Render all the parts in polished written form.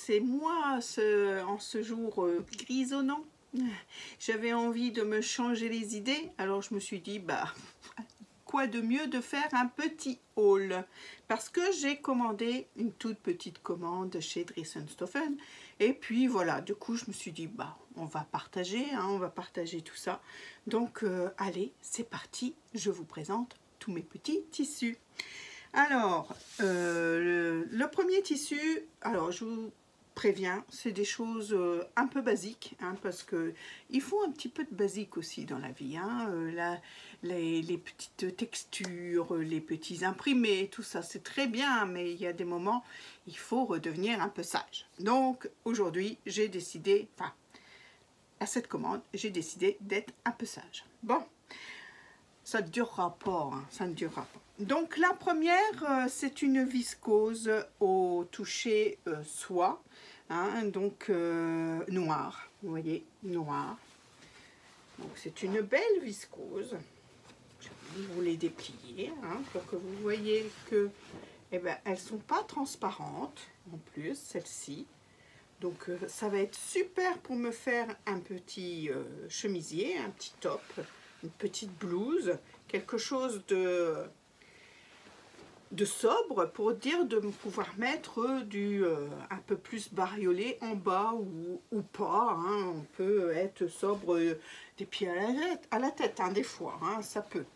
c'est moi en ce jour grisonnant. J'avais envie de me changer les idées, alors je me suis dit, bah, quoi de mieux de faire un petit haul, parce que j'ai commandé une toute petite commande chez Dressenstoffen, et puis voilà, du coup je me suis dit, bah, on va partager, hein, on va partager tout ça. Donc allez, c'est parti, je vous présente tous mes petits tissus. Alors, le premier tissu, alors je vous préviens, c'est des choses un peu basiques, hein, parce que il faut un petit peu de basique aussi dans la vie, hein, les petites textures, les petits imprimés, tout ça c'est très bien, mais il y a des moments, il faut redevenir un peu sage. Donc aujourd'hui, j'ai décidé, enfin, à cette commande, j'ai décidé d'être un peu sage. Bon, ça ne durera pas, hein, ça ne durera pas. Donc la première, c'est une viscose au toucher soie, hein, donc noir, vous voyez, noir. Donc c'est une belle viscose. Je vais vous les déplier, hein, pour que vous voyez que, eh ben, elles sont pas transparentes en plus, celles-ci. Donc ça va être super pour me faire un petit chemisier, un petit top, une petite blouse, quelque chose de sobre, pour dire de pouvoir mettre du un peu plus bariolé en bas ou pas, hein. On peut être sobre des pieds à la tête, hein, des fois, hein, ça peut.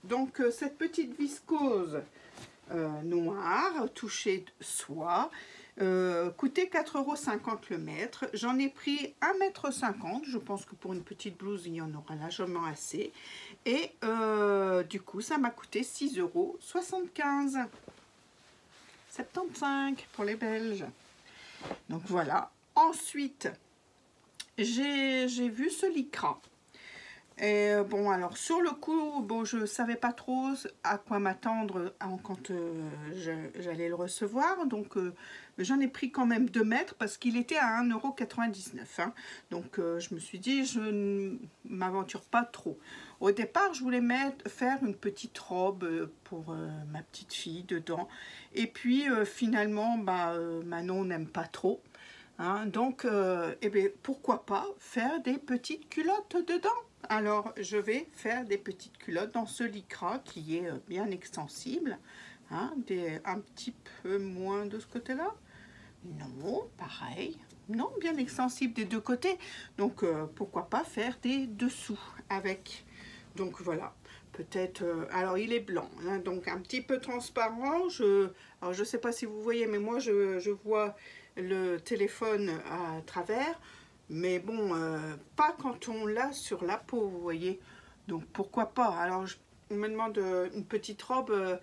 Donc cette petite viscose noire touchée soie coûtait 4,50 € le mètre. J'en ai pris 1,50 m. Je pense que pour une petite blouse il y en aura largement assez, et du coup ça m'a coûté 6,75 €, 75 pour les Belges. Donc voilà. Ensuite j'ai vu ce lycra. Et bon, alors sur le coup, bon, je savais pas trop à quoi m'attendre quand j'allais le recevoir, donc j'en ai pris quand même 2 mètres parce qu'il était à 1,99 €, hein. Donc je me suis dit, je ne m'aventure pas trop. Au départ, je voulais faire une petite robe pour ma petite fille dedans, et puis finalement, bah, Manon n'aime pas trop. Hein, donc, eh bien, pourquoi pas faire des petites culottes dedans? Alors, je vais faire des petites culottes dans ce lycra qui est bien extensible. Hein, un petit peu moins de ce côté-là. Non, pareil. Non, bien extensible des deux côtés. Donc, pourquoi pas faire des dessous avec. Donc, voilà. Peut-être, alors il est blanc, hein, donc un petit peu transparent. Alors, je sais pas si vous voyez, mais moi, je vois le téléphone à travers, mais bon, pas quand on l'a sur la peau, vous voyez. Donc pourquoi pas. Alors on me demande une petite robe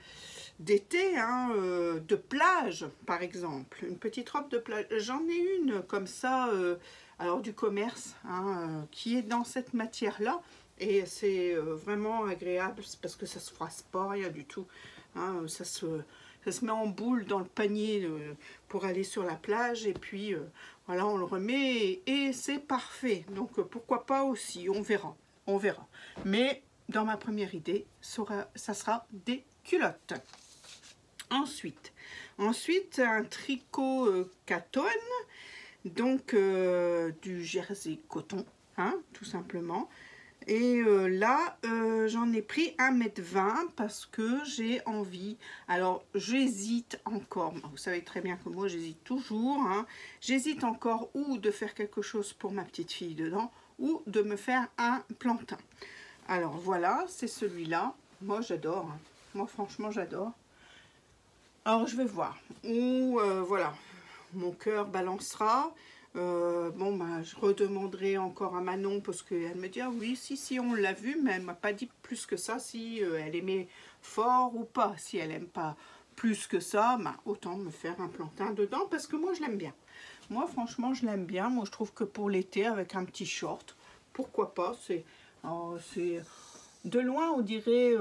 d'été, hein, de plage par exemple, une petite robe de plage. J'en ai une comme ça, alors du commerce, hein, qui est dans cette matière là, et c'est vraiment agréable parce que ça se froisse pas, rien du tout, hein, ça se met en boule dans le panier pour aller sur la plage, et puis voilà, on le remet et c'est parfait. Donc pourquoi pas aussi, on verra, on verra. Mais dans ma première idée, ça sera des culottes. Ensuite un tricot Caton, donc du jersey coton, hein, tout simplement. Et là, j'en ai pris 1,20 m parce que j'ai envie. Alors, j'hésite encore. Vous savez très bien que moi, j'hésite toujours, hein. J'hésite encore ou de faire quelque chose pour ma petite fille dedans, ou de me faire un plantain. Alors, voilà, c'est celui-là. Moi, j'adore, hein. Moi, franchement, j'adore. Alors, je vais voir. Ou, voilà, mon cœur balancera. Bon, bah, je redemanderai encore à Manon parce qu'elle me dit, ah oui, si, on l'a vu, mais elle m'a pas dit plus que ça, si elle aimait fort ou pas. Si elle aime pas plus que ça, bah, autant me faire un plantain dedans, parce que moi je l'aime bien. Moi franchement je l'aime bien. Moi je trouve que pour l'été avec un petit short, pourquoi pas. C'est de loin on dirait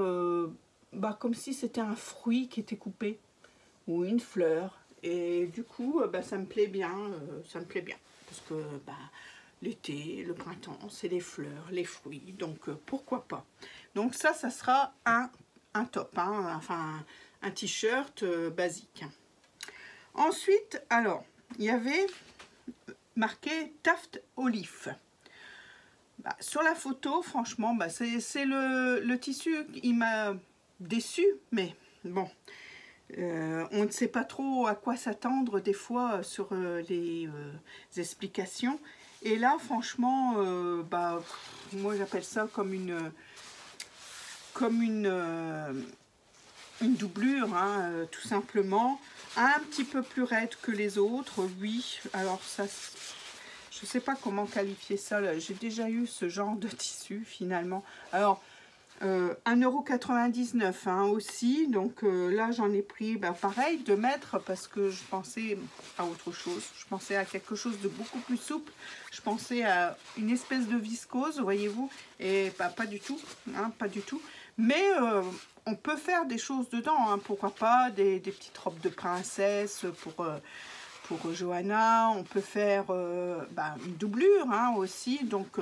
bah, comme si c'était un fruit qui était coupé ou une fleur. Et du coup, bah, ça me plaît bien, parce que bah, l'été, le printemps, c'est les fleurs, les fruits, donc pourquoi pas. Donc ça sera un top, hein, enfin un t-shirt basique. Ensuite, alors, il y avait marqué Taft Olive. Bah, sur la photo, franchement, bah, c'est le tissu, il m'a déçu, mais bon, on ne sait pas trop à quoi s'attendre des fois sur les explications. Et là, franchement, bah, moi j'appelle ça comme une doublure, hein, tout simplement. Un petit peu plus raide que les autres, oui. Alors ça, je ne sais pas comment qualifier ça. J'ai déjà eu ce genre de tissu finalement. Alors, 1,99 € hein, aussi. Donc là, j'en ai pris bah, pareil, 2 mètres, parce que je pensais à autre chose. Je pensais à quelque chose de beaucoup plus souple. Je pensais à une espèce de viscose, voyez-vous. Et bah, pas du tout. Hein, pas du tout. Mais on peut faire des choses dedans. Hein, pourquoi pas des petites robes de princesse pour Johanna. On peut faire bah, une doublure hein, aussi. Donc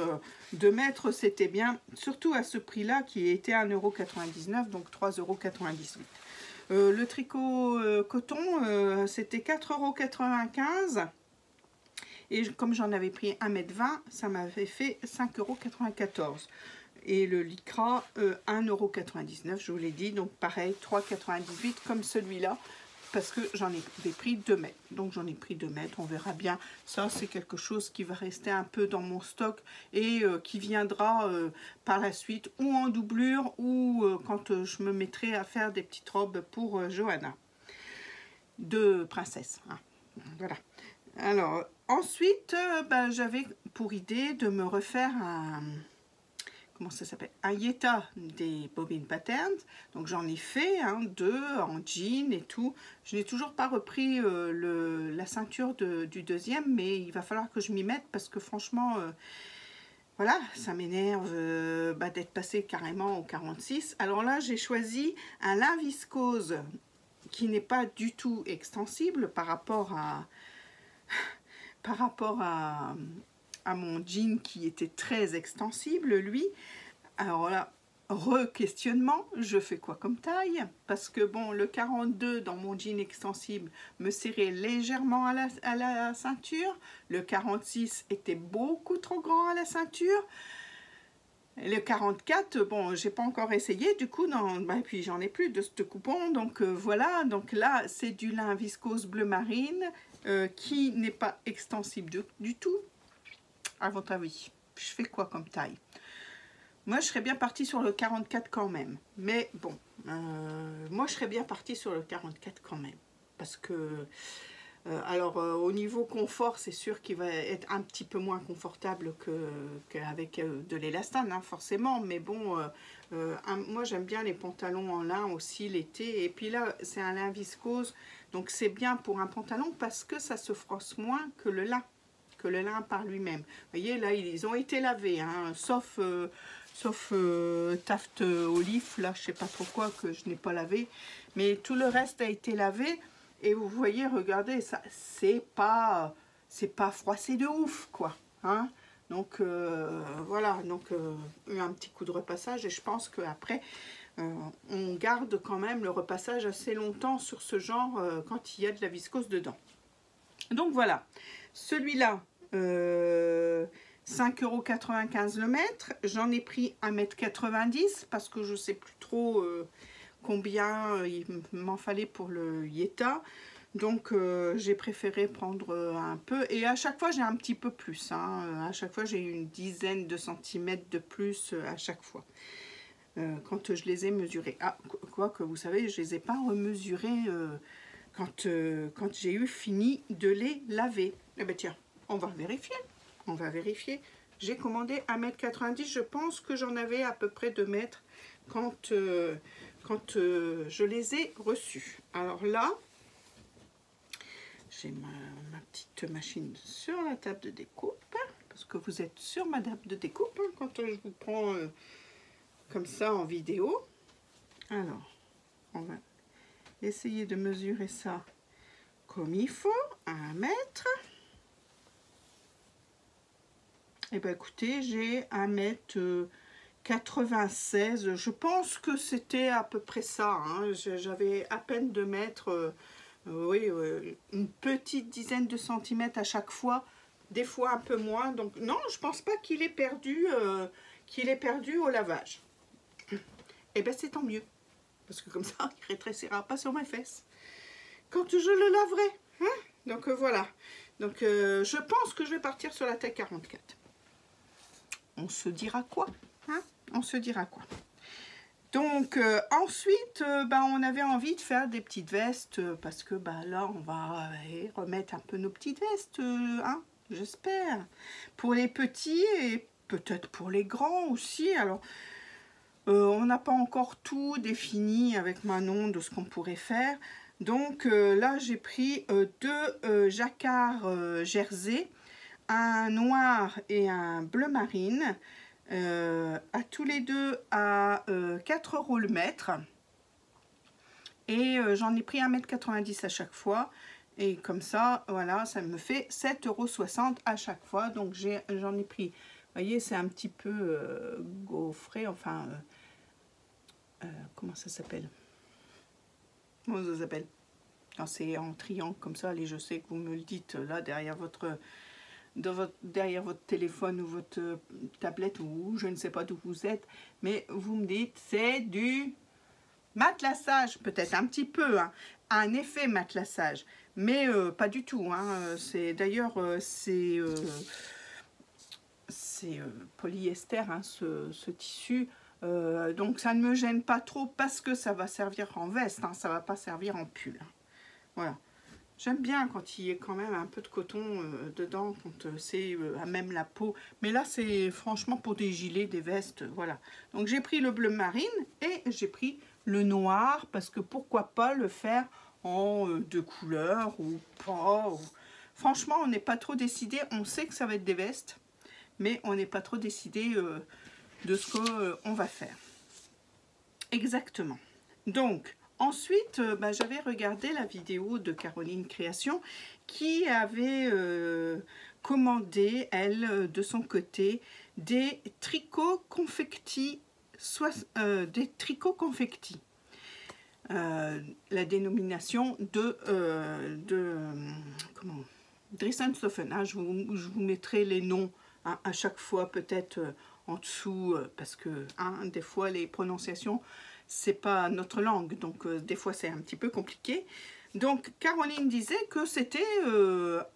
2 mètres, c'était bien. Surtout à ce prix-là qui était 1,99 €, donc 3,98 €. Le tricot coton, c'était 4,95 €. Et comme j'en avais pris 1,20 m, ça m'avait fait 5,94 €. Et le lycra, 1,99 €, je vous l'ai dit. Donc pareil, 3,98 € comme celui-là. Parce que j'en ai pris 2 mètres. Donc j'en ai pris 2 mètres, on verra bien. Ça, c'est quelque chose qui va rester un peu dans mon stock et qui viendra par la suite ou en doublure ou quand je me mettrai à faire des petites robes pour Johanna. De princesse. Hein. Voilà. Alors, ensuite, bah, j'avais pour idée de me refaire un... Comment ça s'appelle, un Yeta des Bobbin Patterns. Donc j'en ai fait 2 en jean et tout. Je n'ai toujours pas repris la ceinture du deuxième, mais il va falloir que je m'y mette parce que franchement, voilà, ça m'énerve bah, d'être passé carrément au 46. Alors là, j'ai choisi un lin viscose qui n'est pas du tout extensible par rapport à mon jean qui était très extensible, lui. Alors là, re-questionnement, je fais quoi comme taille? Parce que bon, le 42 dans mon jean extensible me serrait légèrement à la ceinture. Le 46 était beaucoup trop grand à la ceinture. Et le 44, bon, j'ai pas encore essayé, du coup, bah, puis j'en ai plus de ce coupon, donc voilà. Donc là, c'est du lin viscose bleu marine qui n'est pas extensible du tout. À votre avis, je fais quoi comme taille? Moi, je serais bien partie sur le 44 quand même. Mais bon, moi, je serais bien partie sur le 44 quand même. Parce que, au niveau confort, c'est sûr qu'il va être un petit peu moins confortable qu'avec de l'élastane, hein, forcément. Mais bon, moi, j'aime bien les pantalons en lin aussi l'été. Et puis là, c'est un lin viscose. Donc, c'est bien pour un pantalon parce que ça se froisse moins que le lin. Que le lin par lui-même. Vous voyez, là, ils ont été lavés, hein, sauf Taft Olive, là, je sais pas trop quoi que je n'ai pas lavé. Mais tout le reste a été lavé. Et vous voyez, regardez, ça, c'est pas froissé de ouf, quoi. Hein. Donc, voilà, donc un petit coup de repassage. Et je pense qu'après, on garde quand même le repassage assez longtemps sur ce genre quand il y a de la viscose dedans. Donc voilà, celui-là, 5,95 € le mètre. J'en ai pris 1,90 m parce que je ne sais plus trop combien il m'en fallait pour le Yeta. Donc j'ai préféré prendre un peu. Et à chaque fois, j'ai un petit peu plus. Hein. À chaque fois, j'ai une dizaine de centimètres de plus à chaque fois. Quand je les ai mesurés. Ah, quoi que vous savez, je ne les ai pas remesurés quand j'ai eu fini de les laver. Eh bien tiens, on va vérifier. On va vérifier. J'ai commandé 1,90 m. Je pense que j'en avais à peu près 2 mètres quand je les ai reçus. Alors là, j'ai ma petite machine sur la table de découpe. Parce que vous êtes sur ma table de découpe hein, quand je vous prends comme ça en vidéo. Alors, on va essayer de mesurer ça comme il faut, à 1 mètre. Et bien écoutez, j'ai 1,96 m. Je pense que c'était à peu près ça. Hein. J'avais à peine 2 mètres oui, une petite dizaine de centimètres à chaque fois, des fois un peu moins. Donc non, je pense pas qu'il est perdu au lavage. Et bien c'est tant mieux, parce que comme ça, il rétrécira pas sur mes fesses quand je le laverai. Hein. Donc voilà. Donc je pense que je vais partir sur la taille 44. On se dira quoi, hein? On se dira quoi. Donc ensuite, on avait envie de faire des petites vestes parce que là, on va remettre un peu nos petites vestes, hein, j'espère. Pour les petits et peut-être pour les grands aussi. Alors, on n'a pas encore tout défini avec Manon de ce qu'on pourrait faire. Donc là, j'ai pris deux jacquards jersey, un noir et un bleu marine. À tous les deux à 4 € le mètre, et j'en ai pris 1,90 m à chaque fois, et comme ça voilà, ça me fait 7,60 € à chaque fois. Donc j'en ai pris, vous voyez, c'est un petit peu gaufré, enfin comment ça s'appelle, quand c'est en triangle comme ça. Allez, je sais que vous me le dites là derrière votre téléphone ou votre tablette, ou je ne sais pas d'où vous êtes, mais vous me dites c'est du matelassage, peut-être un petit peu, hein, un effet matelassage, mais pas du tout, hein. C'est d'ailleurs c'est polyester, hein, ce tissu, donc ça ne me gêne pas trop parce que ça va servir en veste, hein, ça va pas servir en pull, hein. Voilà. J'aime bien quand il y a quand même un peu de coton dedans, quand c'est à même la peau. Mais là, c'est franchement pour des gilets, des vestes, voilà. Donc j'ai pris le bleu marine et j'ai pris le noir, parce que pourquoi pas le faire en deux couleurs ou pas. Franchement, on n'est pas trop décidé. On sait que ça va être des vestes, mais on n'est pas trop décidé de ce qu'on va faire. Exactement. Donc, ensuite, j'avais regardé la vidéo de Caroline Création qui avait commandé, elle, de son côté, des tricots confectis, des tricots confectis. La dénomination de Dressenstoffen, hein, je vous mettrai les noms, hein, à chaque fois, peut-être en dessous, parce que des fois les prononciations, c'est pas notre langue, donc des fois c'est un petit peu compliqué. Donc Caroline disait que c'était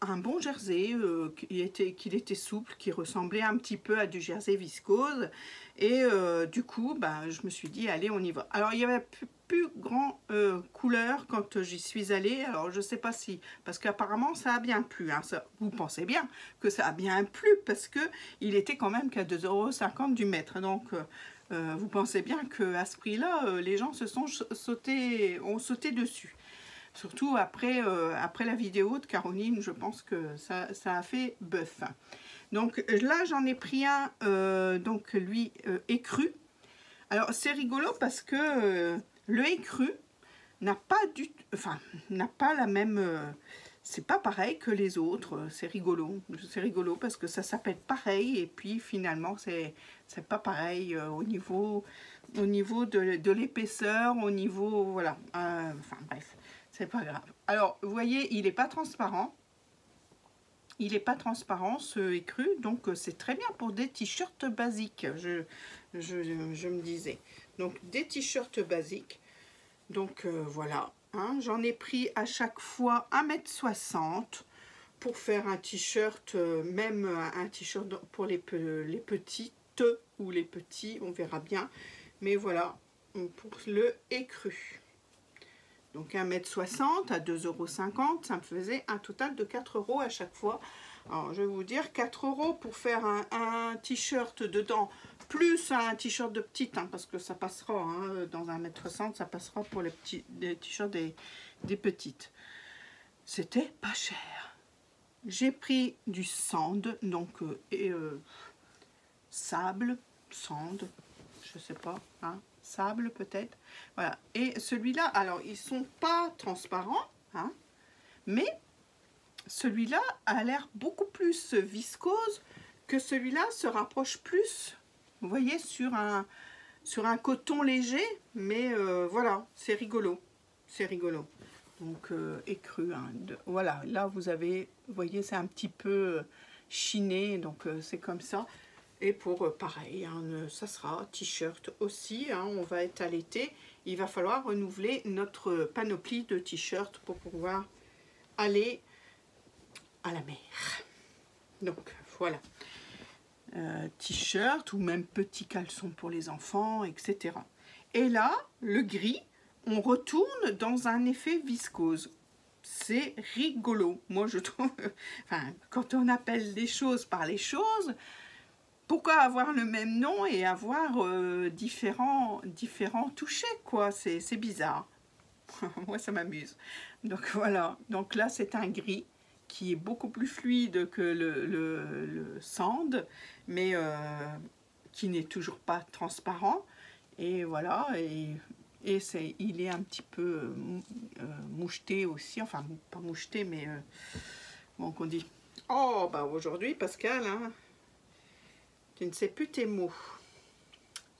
un bon jersey, qu'il était souple, qui ressemblait un petit peu à du jersey viscose, et du coup je me suis dit allez, on y va. Alors il y avait plus grand couleur quand j'y suis allée. Alors je sais pas si, parce qu'apparemment ça a bien plu, hein, vous pensez bien que ça a bien plu, parce que il était quand même qu'à 2,50 € du mètre, donc vous pensez bien qu'à ce prix-là, les gens ont sauté dessus. Surtout après la vidéo de Caroline, je pense que ça a fait bœuf. Donc là, j'en ai pris un, donc lui, écru. Alors c'est rigolo parce que le écru n'a pas la même... c'est pas pareil que les autres, c'est rigolo parce que ça s'appelle pareil, et puis finalement c'est pas pareil au niveau de l'épaisseur, au niveau, voilà, enfin bref, c'est pas grave. Alors vous voyez, il n'est pas transparent, ce écru, donc c'est très bien pour des t-shirts basiques, je me disais. Donc des t-shirts basiques, donc voilà. Hein, j'en ai pris à chaque fois 1,60 m pour faire un t-shirt, même un t-shirt pour les petites ou les petits, on verra bien. Mais voilà, pour le écru. Donc 1,60 m à 2,50 €, ça me faisait un total de 4 € à chaque fois. Alors je vais vous dire, 4 € pour faire un t-shirt dedans, plus un t-shirt de petite, hein, parce que ça passera, hein, dans 1,60 m, ça passera pour les t-shirts des petites. C'était pas cher. J'ai pris du sand, donc sable, sand, je sais pas, hein, sable peut-être. Voilà. Et celui-là, alors ils sont pas transparents, hein, mais celui-là a l'air beaucoup plus viscose que celui-là se rapproche plus, vous voyez, sur un coton léger, mais voilà, c'est rigolo, c'est rigolo. donc écru, hein, voilà, là vous avez, vous voyez, c'est un petit peu chiné, donc c'est comme ça. Et pour pareil, hein, ça sera t-shirt aussi, hein, on va être à l'été, il va falloir renouveler notre panoplie de t-shirts pour pouvoir aller à la mer. Donc voilà, t-shirt ou même petits caleçons pour les enfants, etc. Et là, le gris, on retourne dans un effet viscose. C'est rigolo. Moi, je trouve, enfin, quand on appelle les choses par les choses, pourquoi avoir le même nom et avoir différents touchés, quoi? C'est bizarre. Moi, ça m'amuse. Donc voilà. Donc là, c'est un gris qui est beaucoup plus fluide que le sand, mais qui n'est toujours pas transparent. Et voilà. Et il est un petit peu moucheté aussi. Enfin, pas moucheté, mais bon, qu'on dit. Oh, bah aujourd'hui, Pascal, hein, tu ne sais plus tes mots.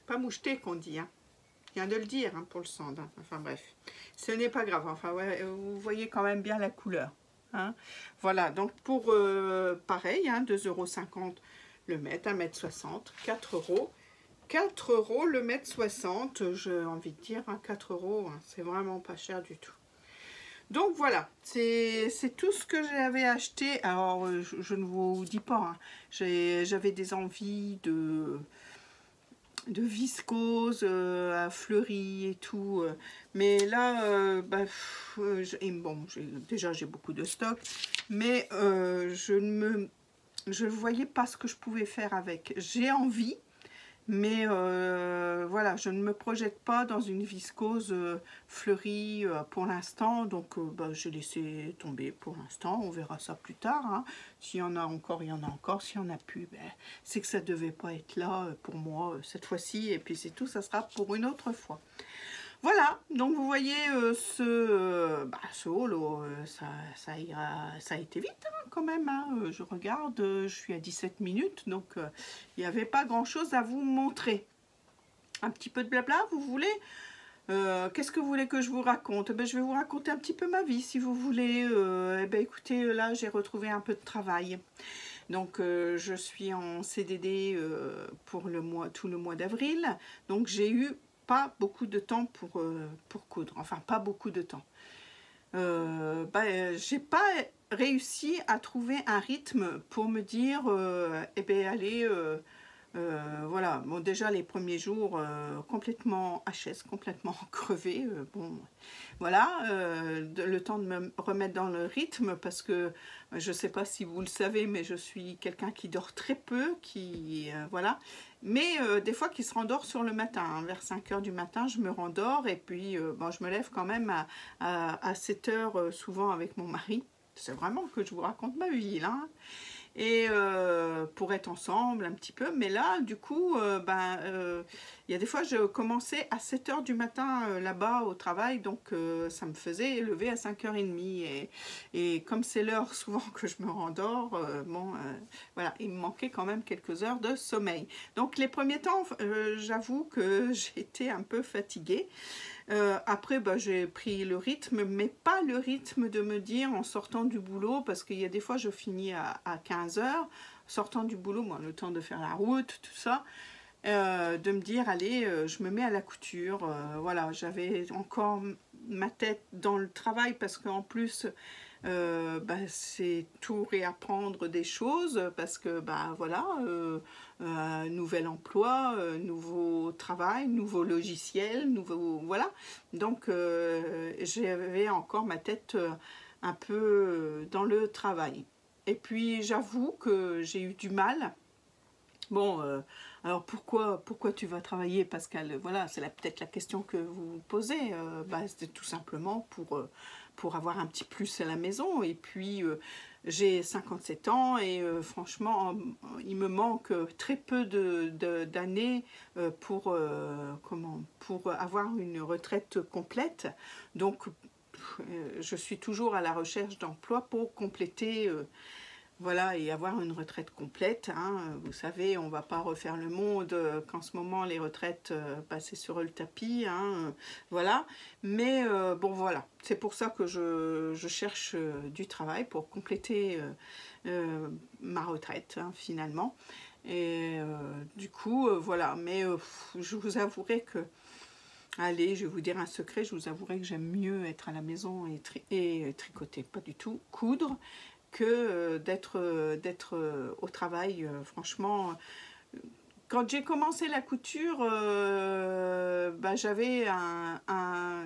Pas moucheté qu'on dit, hein. Je viens de le dire, hein, pour le sand. Hein. Enfin bref, ce n'est pas grave. Enfin, ouais, vous voyez quand même bien la couleur. Hein. Voilà, donc pour pareil, hein, 2,50 € le mètre, 1,60 m, 4 €. 4 € le mètre 60, j'ai envie de dire, hein, 4 €, hein, c'est vraiment pas cher du tout. Donc voilà, c'est tout ce que j'avais acheté. Alors, je ne vous dis pas, hein, j'avais des envies de viscose à fleurie et tout, mais là bah, bon, déjà j'ai beaucoup de stock, mais je ne voyais pas ce que je pouvais faire avec. J'ai envie, mais voilà, je ne me projette pas dans une viscose fleurie pour l'instant, donc bah, j'ai laissé tomber pour l'instant, on verra ça plus tard, hein. S'il y en a encore, il y en a encore, s'il n'y en a plus, ben, c'est que ça ne devait pas être là pour moi cette fois-ci, et puis c'est tout, ça sera pour une autre fois. Voilà, donc vous voyez ce haul, ça a été vite hein, quand même, hein. Je regarde, je suis à 17 minutes, donc il n'y avait pas grand chose à vous montrer. Un petit peu de blabla, vous voulez? Qu'est-ce que vous voulez que je vous raconte? Ben, je vais vous raconter un petit peu ma vie si vous voulez. Eh ben, écoutez, là j'ai retrouvé un peu de travail. Donc je suis en CDD pour tout le mois d'avril, donc j'ai eu pas beaucoup de temps pour coudre, enfin pas beaucoup de temps. J'ai pas réussi à trouver un rythme pour me dire eh ben allez voilà, bon déjà les premiers jours complètement HS, complètement crevé, bon voilà, le temps de me remettre dans le rythme parce que je sais pas si vous le savez, mais je suis quelqu'un qui dort très peu, qui voilà, mais des fois qui se rendort sur le matin, hein, vers 5 h du matin je me rendors et puis bon, je me lève quand même à 7 h souvent avec mon mari. C'est vraiment que je vous raconte ma vie là, hein. Et pour être ensemble un petit peu, mais là du coup il y a des fois je commençais à 7 h du matin là-bas au travail, donc ça me faisait lever à 5 h 30 et comme c'est l'heure souvent que je me rendors, bon voilà, il me manquait quand même quelques heures de sommeil. Donc les premiers temps j'avoue que j'étais un peu fatiguée. Après j'ai pris le rythme, mais pas le rythme de me dire en sortant du boulot, parce qu'il y a des fois je finis à 15 h sortant du boulot, moi le temps de faire la route, tout ça, de me dire allez je me mets à la couture, voilà, j'avais encore ma tête dans le travail parce qu'en plus c'est tout réapprendre des choses parce que voilà, nouvel emploi, nouveau travail, nouveau logiciel, nouveau voilà, donc j'avais encore ma tête un peu dans le travail. Et puis j'avoue que j'ai eu du mal. Bon, alors pourquoi tu vas travailler, Pascal? Voilà, c'est peut-être la question que vous vous posez. C'était tout simplement pour avoir un petit plus à la maison. Et puis, j'ai 57 ans et franchement, il me manque très peu d'années pour avoir une retraite complète. Donc, je suis toujours à la recherche d'emploi pour compléter voilà, et avoir une retraite complète, hein. Vous savez, on va pas refaire le monde, qu'en ce moment les retraites, c'est sur le tapis, hein, voilà. Mais bon, voilà, c'est pour ça que je cherche du travail pour compléter ma retraite, hein, finalement. Et du coup, voilà, mais je vous avouerai que, allez, je vais vous dire un secret, je vous avouerai que j'aime mieux être à la maison et tricoter, pas du tout, coudre, que d'être au travail. Franchement, quand j'ai commencé la couture,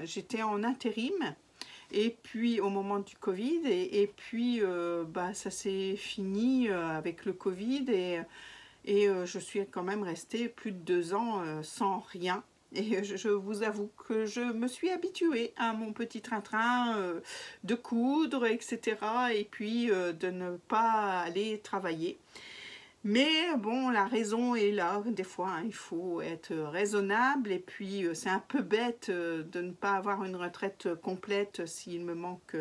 j'étais en intérim, et puis au moment du Covid, et puis ça s'est fini avec le Covid, et je suis quand même restée plus de 2 ans sans rien. Et je vous avoue que je me suis habituée à mon petit train-train de coudre, etc. Et puis de ne pas aller travailler. Mais bon, la raison est là, des fois, hein, il faut être raisonnable, et puis c'est un peu bête de ne pas avoir une retraite complète s'il me manque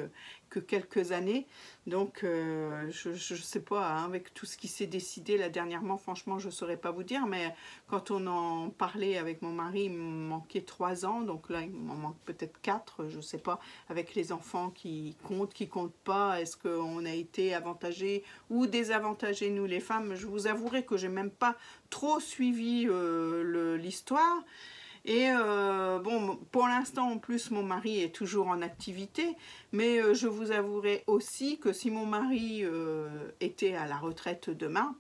que quelques années. Donc je ne sais pas, hein, avec tout ce qui s'est décidé là dernièrement, franchement je ne saurais pas vous dire, mais quand on en parlait avec mon mari, il me manquait 3 ans, donc là il m'en manque peut-être 4, je ne sais pas, avec les enfants qui comptent pas, est-ce qu'on a été avantagés ou désavantagés nous les femmes. Je vous avouerai que j'ai même pas trop suivi l'histoire. Et bon, pour l'instant, en plus, mon mari est toujours en activité, mais je vous avouerai aussi que si mon mari était à la retraite demain,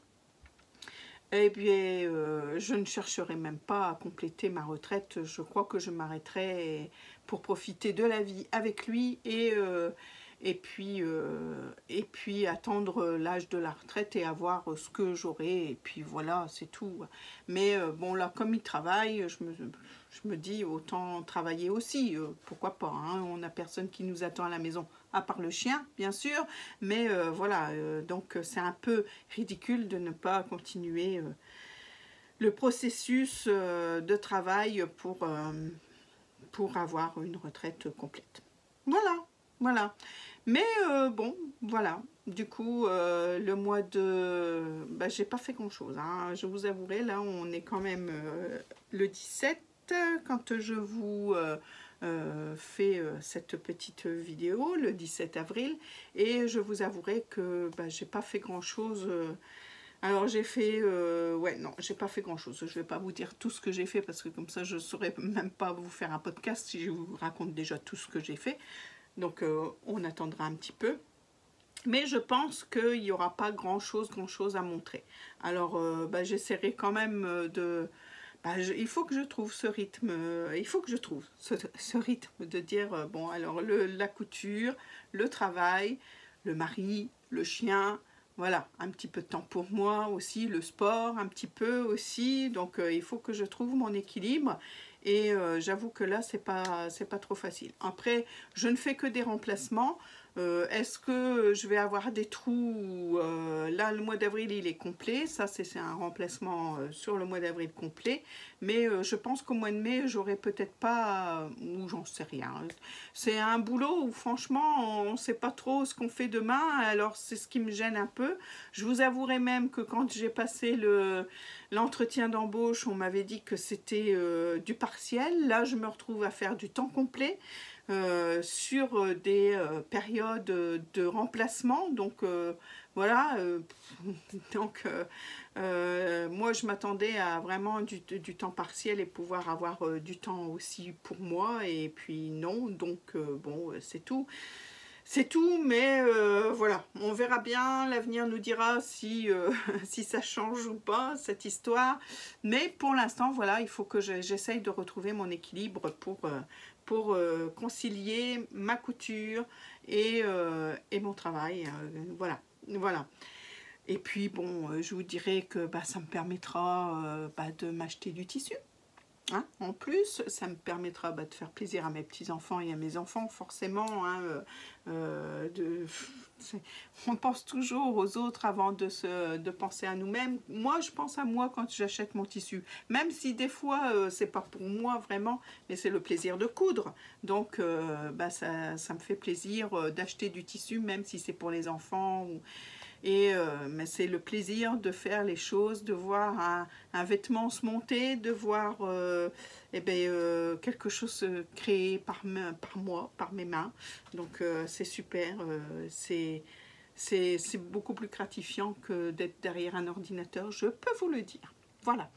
eh bien, je ne chercherai même pas à compléter ma retraite. Je crois que je m'arrêterai pour profiter de la vie avec lui, et puis attendre l'âge de la retraite et avoir ce que j'aurai, et puis voilà, c'est tout. Mais bon, là, comme il travaille, je me dis autant travailler aussi, pourquoi pas, hein, on n'a personne qui nous attend à la maison, à part le chien, bien sûr, mais voilà, donc c'est un peu ridicule de ne pas continuer le processus de travail pour avoir une retraite complète. Voilà, voilà. Mais bon, voilà. Du coup, le mois de... j'ai pas fait grand-chose, hein. Je vous avouerai, là, on est quand même le 17 quand je vous fais cette petite vidéo, le 17 avril. Et je vous avouerai que j'ai pas fait grand-chose. Alors j'ai fait, ouais, non, j'ai pas fait grand chose. Je vais pas vous dire tout ce que j'ai fait, parce que comme ça je saurais même pas vous faire un podcast si je vous raconte déjà tout ce que j'ai fait. Donc on attendra un petit peu. Mais je pense qu'il n'y aura pas grand chose à montrer. Alors j'essaierai quand même de... il faut que je trouve ce rythme, il faut que je trouve ce rythme de dire, bon alors la couture, le travail, le mari, le chien... Voilà, un petit peu de temps pour moi aussi, le sport un petit peu aussi, donc il faut que je trouve mon équilibre, et j'avoue que là c'est pas trop facile. Après, je ne fais que des remplacements. Est-ce que je vais avoir des trous? Là, le mois d'avril il est complet, ça c'est un remplacement sur le mois d'avril complet, mais je pense qu'au mois de mai j'aurai peut-être pas, ou j'en sais rien. C'est un boulot où franchement on ne sait pas trop ce qu'on fait demain, alors c'est ce qui me gêne un peu. Je vous avouerai même que quand j'ai passé l'entretien d'embauche, on m'avait dit que c'était du partiel. Là je me retrouve à faire du temps complet. Sur des périodes de remplacement, donc voilà, donc moi je m'attendais à vraiment du temps partiel et pouvoir avoir du temps aussi pour moi, et puis non, donc bon, c'est tout. C'est tout, mais voilà, on verra bien, l'avenir nous dira si, si ça change ou pas, cette histoire. Mais pour l'instant, voilà, il faut que j'essaye de retrouver mon équilibre pour concilier ma couture et mon travail. Voilà, voilà. Et puis, bon, je vous dirais que ça me permettra de m'acheter du tissu. Hein, en plus, ça me permettra de faire plaisir à mes petits-enfants et à mes enfants, forcément. Hein, on pense toujours aux autres avant de penser à nous-mêmes. Moi, je pense à moi quand j'achète mon tissu. Même si des fois, c'est pas pour moi vraiment, mais c'est le plaisir de coudre. Donc, ça me fait plaisir d'acheter du tissu, même si c'est pour les enfants. Mais c'est le plaisir de faire les choses, de voir un vêtement se monter, de voir quelque chose créé par moi, par mes mains. Donc c'est super, c'est beaucoup plus gratifiant que d'être derrière un ordinateur, je peux vous le dire. Voilà.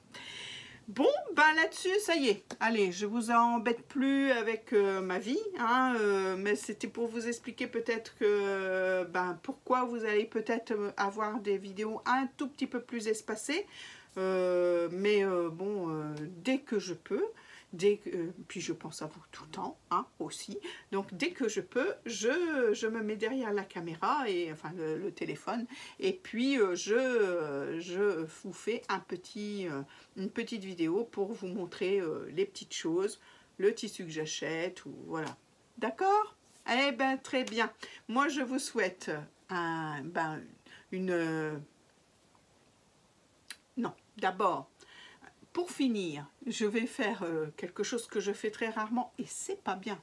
Bon, ben là-dessus, ça y est. Allez, je vous embête plus avec ma vie, hein, mais c'était pour vous expliquer peut-être que pourquoi vous allez peut-être avoir des vidéos un tout petit peu plus espacées. Dès que je peux, puis je pense à vous tout le temps, hein, aussi. Donc dès que je peux, je me mets derrière la caméra, et enfin le téléphone, et puis je vous fais une petite vidéo pour vous montrer les petites choses, le tissu que j'achète, ou voilà. D'accord? Eh ben très bien. Moi je vous souhaite non, d'abord, pour finir, je vais faire quelque chose que je fais très rarement, et c'est pas bien,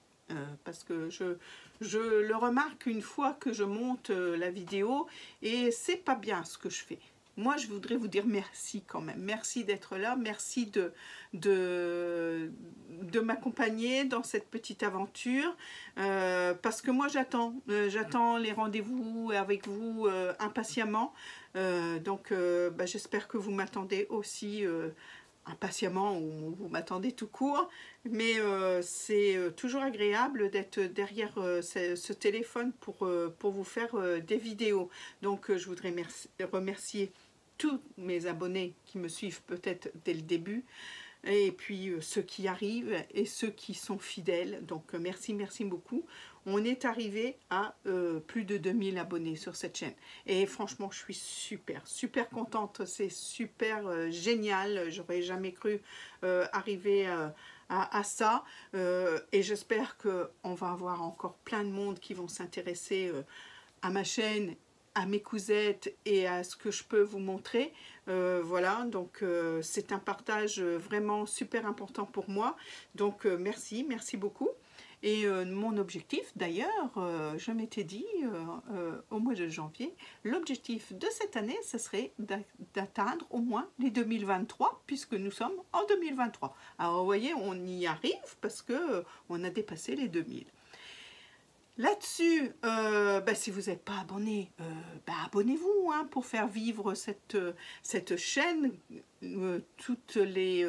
parce que je le remarque une fois que je monte la vidéo, et c'est pas bien ce que je fais. Moi, je voudrais vous dire merci quand même. Merci d'être là, merci de m'accompagner dans cette petite aventure, parce que moi j'attends les rendez-vous avec vous impatiemment. J'espère que vous m'attendez aussi impatiemment, ou vous m'attendez tout court, mais c'est toujours agréable d'être derrière ce téléphone pour vous faire des vidéos. Donc je voudrais remercier tous mes abonnés qui me suivent peut-être dès le début, et puis ceux qui arrivent et ceux qui sont fidèles. Donc merci beaucoup. On est arrivé à plus de 2000 abonnés sur cette chaîne, et franchement je suis super contente, c'est super génial. J'aurais jamais cru arriver à ça, et j'espère qu'on va avoir encore plein de monde qui vont s'intéresser à ma chaîne, à mes cousettes et à ce que je peux vous montrer. Voilà, donc c'est un partage vraiment super important pour moi. Donc merci beaucoup. Et mon objectif, d'ailleurs, je m'étais dit au mois de janvier, l'objectif de cette année, ce serait d'atteindre au moins les 2023, puisque nous sommes en 2023. Alors vous voyez, on y arrive parce que on a dépassé les 2000. Là-dessus, si vous n'êtes pas abonné, abonnez-vous, hein, pour faire vivre cette chaîne. Toutes les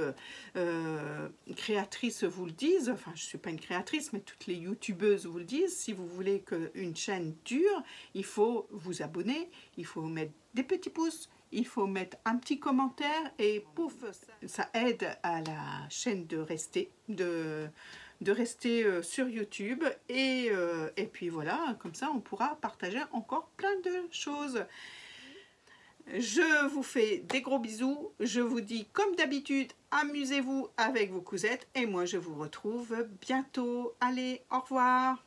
créatrices vous le disent, enfin je ne suis pas une créatrice, mais toutes les youtubeuses vous le disent, si vous voulez qu'une chaîne dure, il faut vous abonner, il faut mettre des petits pouces, il faut mettre un petit commentaire, et pouf, ça aide à la chaîne de rester sur YouTube, et puis voilà, comme ça on pourra partager encore plein de choses. Je vous fais des gros bisous, je vous dis comme d'habitude, amusez-vous avec vos cousettes, et moi je vous retrouve bientôt. Allez, au revoir.